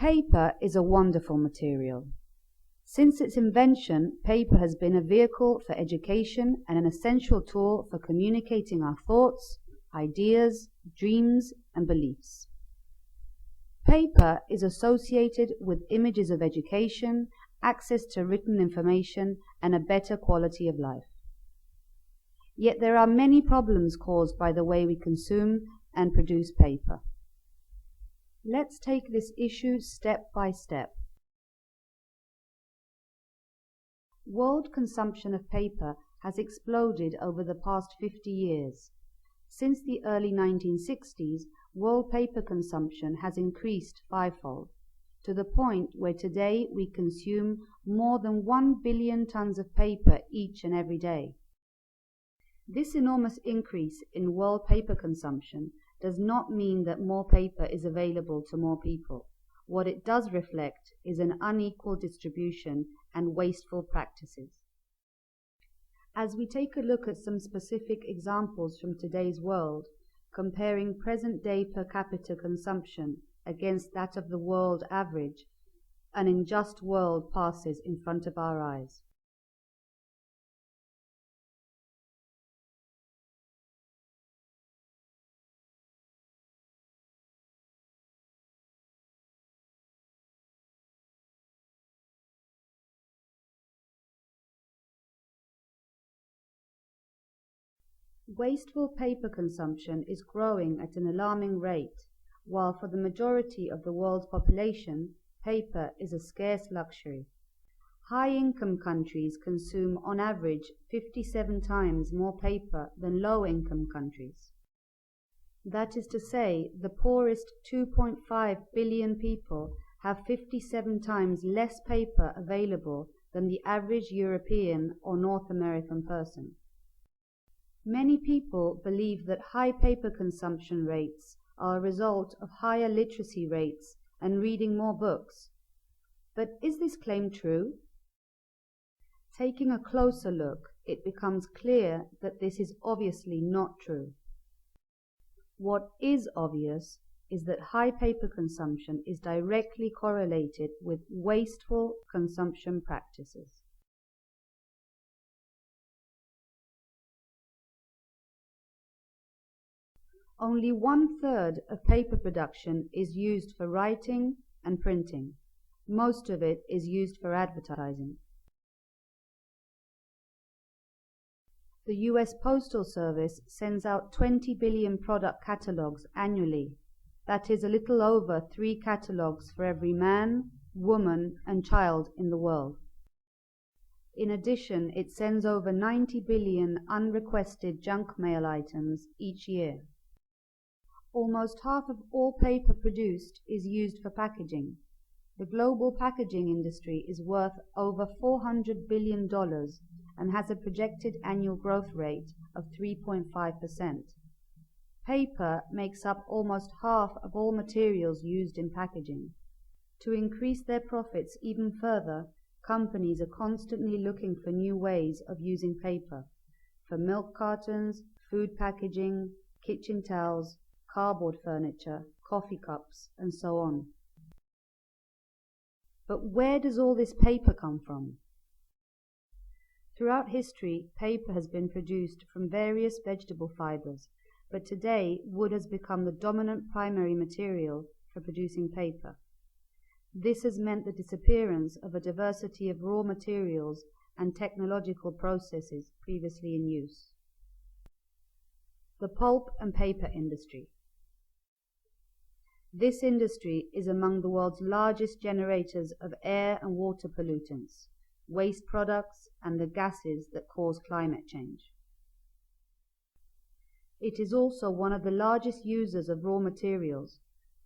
Paper is a wonderful material. Since its invention, paper has been a vehicle for education and an essential tool for communicating our thoughts, ideas, dreams, and beliefs. Paper is associated with images of education, access to written information, and a better quality of life. Yet there are many problems caused by the way we consume and produce paper. Let's take this issue step by step. World consumption of paper has exploded over the past 50 years. Since the early 1960s, world paper consumption has increased fivefold, to the point where today we consume more than 1 billion tons of paper each and every day. This enormous increase in world paper consumption does not mean that more paper is available to more people. What it does reflect is an unequal distribution and wasteful practices. As we take a look at some specific examples from today's world, comparing present-day per capita consumption against that of the world average, an unjust world passes in front of our eyes. Wasteful paper consumption is growing at an alarming rate, while for the majority of the world's population, paper is a scarce luxury. High-income countries consume on average 57 times more paper than low-income countries. That is to say, the poorest 2.5 billion people have 57 times less paper available than the average European or North American person. Many people believe that high paper consumption rates are a result of higher literacy rates and reading more books. But is this claim true? Taking a closer look, it becomes clear that this is obviously not true. What is obvious is that high paper consumption is directly correlated with wasteful consumption practices. Only 1/3 of paper production is used for writing and printing. Most of it is used for advertising. The US Postal Service sends out 20 billion product catalogs annually. That is a little over 3 catalogs for every man, woman, and child in the world. In addition, it sends over 90 billion unrequested junk mail items each year. Almost half of all paper produced is used for packaging. The global packaging industry is worth over $400 billion and has a projected annual growth rate of 3.5%. Paper makes up almost half of all materials used in packaging. To increase their profits even further, companies are constantly looking for new ways of using paper, for milk cartons, food packaging, kitchen towels, cardboard furniture, coffee cups, and so on. But where does all this paper come from? Throughout history, paper has been produced from various vegetable fibers, but today wood has become the dominant primary material for producing paper. This has meant the disappearance of a diversity of raw materials and technological processes previously in use. The pulp and paper industry. This industry is among the world's largest generators of air and water pollutants, waste products, and the gases that cause climate change. It is also one of the largest users of raw materials,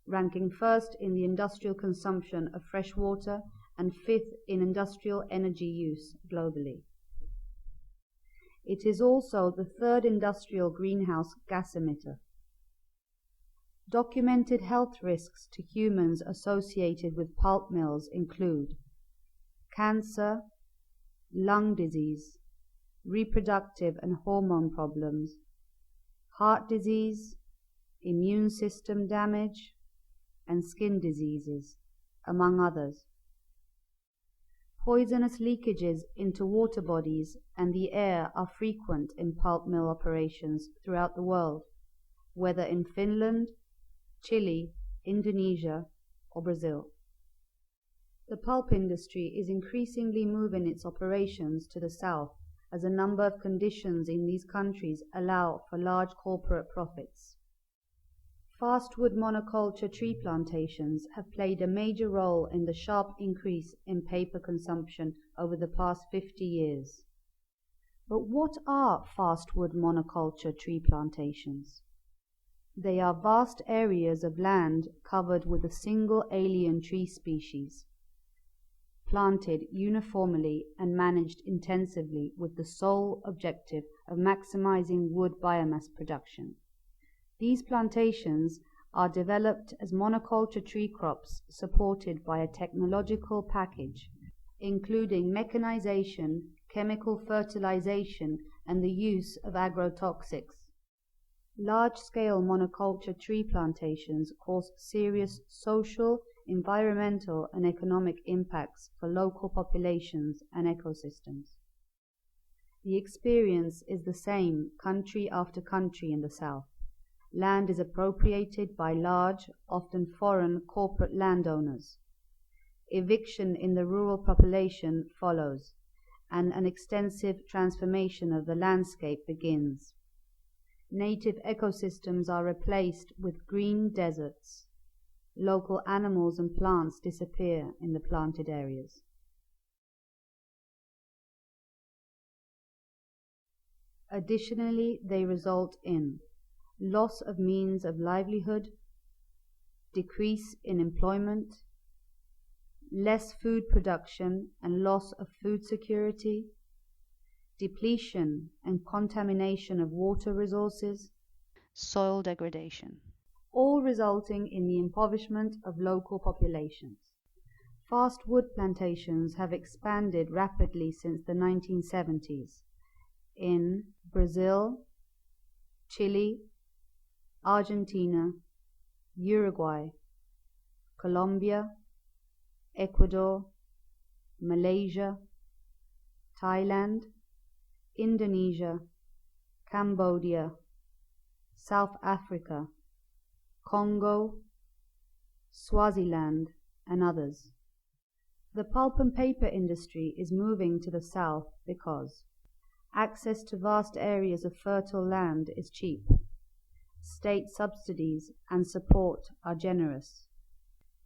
ranking first in the industrial consumption of fresh water and fifth in industrial energy use globally. It is also the third industrial greenhouse gas emitter. Documented health risks to humans associated with pulp mills include cancer, lung disease, reproductive and hormone problems, heart disease, immune system damage, and skin diseases, among others. Poisonous leakages into water bodies and the air are frequent in pulp mill operations throughout the world, whether in Finland, Chile, Indonesia, or Brazil. The pulp industry is increasingly moving its operations to the south as a number of conditions in these countries allow for large corporate profits. Fastwood monoculture tree plantations have played a major role in the sharp increase in paper consumption over the past 50 years. But what are fastwood monoculture tree plantations? They are vast areas of land covered with a single alien tree species, planted uniformly and managed intensively with the sole objective of maximizing wood biomass production. These plantations are developed as monoculture tree crops supported by a technological package, including mechanization, chemical fertilization, and the use of agrotoxics. Large-scale monoculture tree plantations cause serious social, environmental, and economic impacts for local populations and ecosystems. The experience is the same country after country in the South. Land is appropriated by large, often foreign, corporate landowners. Eviction in the rural population follows, and an extensive transformation of the landscape begins. Native ecosystems are replaced with green deserts. Local animals and plants disappear in the planted areas. Additionally, they result in loss of means of livelihood, decrease in employment, less food production and loss of food security, depletion and contamination of water resources, soil degradation, all resulting in the impoverishment of local populations. Fastwood plantations have expanded rapidly since the 1970s in Brazil, Chile, Argentina, Uruguay, Colombia, Ecuador, Malaysia, Thailand, Indonesia, Cambodia, South Africa, Congo, Swaziland, and others. The pulp and paper industry is moving to the south because access to vast areas of fertile land is cheap. State subsidies and support are generous.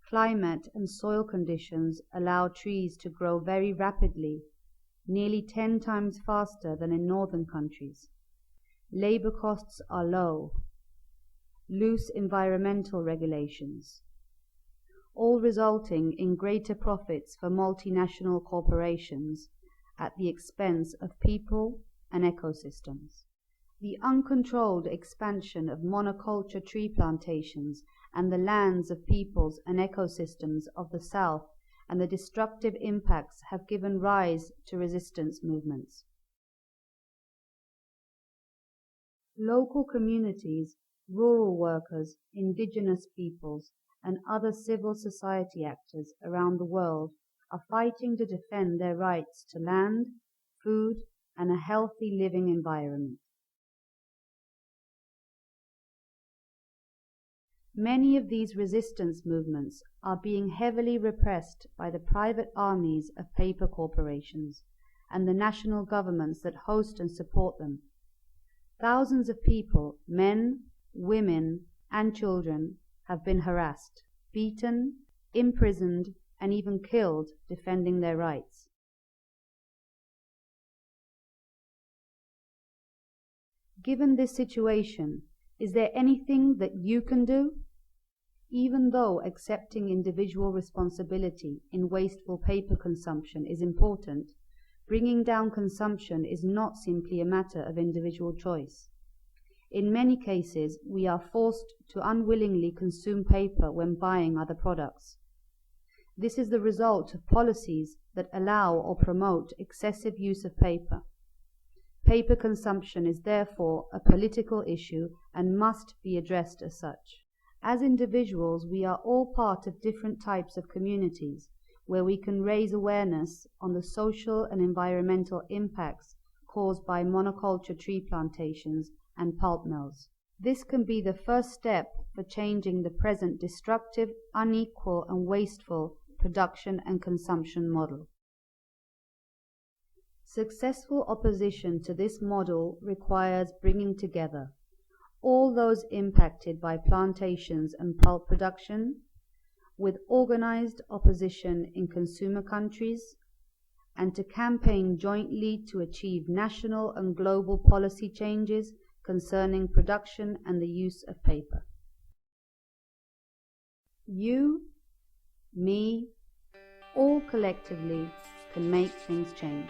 Climate and soil conditions allow trees to grow very rapidly, nearly 10 times faster than in northern countries. Labor costs are low. Loose environmental regulations, all resulting in greater profits for multinational corporations at the expense of people and ecosystems. The uncontrolled expansion of monoculture tree plantations and the lands of peoples and ecosystems of the South and the destructive impacts have given rise to resistance movements. Local communities, rural workers, indigenous peoples, and other civil society actors around the world are fighting to defend their rights to land, food, and a healthy living environment. Many of these resistance movements are being heavily repressed by the private armies of paper corporations and the national governments that host and support them. Thousands of people, men, women, and children, have been harassed, beaten, imprisoned, and even killed defending their rights. Given this situation, is there anything that you can do? Even though accepting individual responsibility in wasteful paper consumption is important, bringing down consumption is not simply a matter of individual choice. In many cases, we are forced to unwillingly consume paper when buying other products. This is the result of policies that allow or promote excessive use of paper. Paper consumption is therefore a political issue and must be addressed as such. As individuals, we are all part of different types of communities where we can raise awareness on the social and environmental impacts caused by monoculture tree plantations and pulp mills. This can be the first step for changing the present destructive, unequal, and wasteful production and consumption model. Successful opposition to this model requires bringing together all those impacted by plantations and pulp production, with organized opposition in consumer countries, and to campaign jointly to achieve national and global policy changes concerning production and the use of paper. You, me, all collectively can make things change.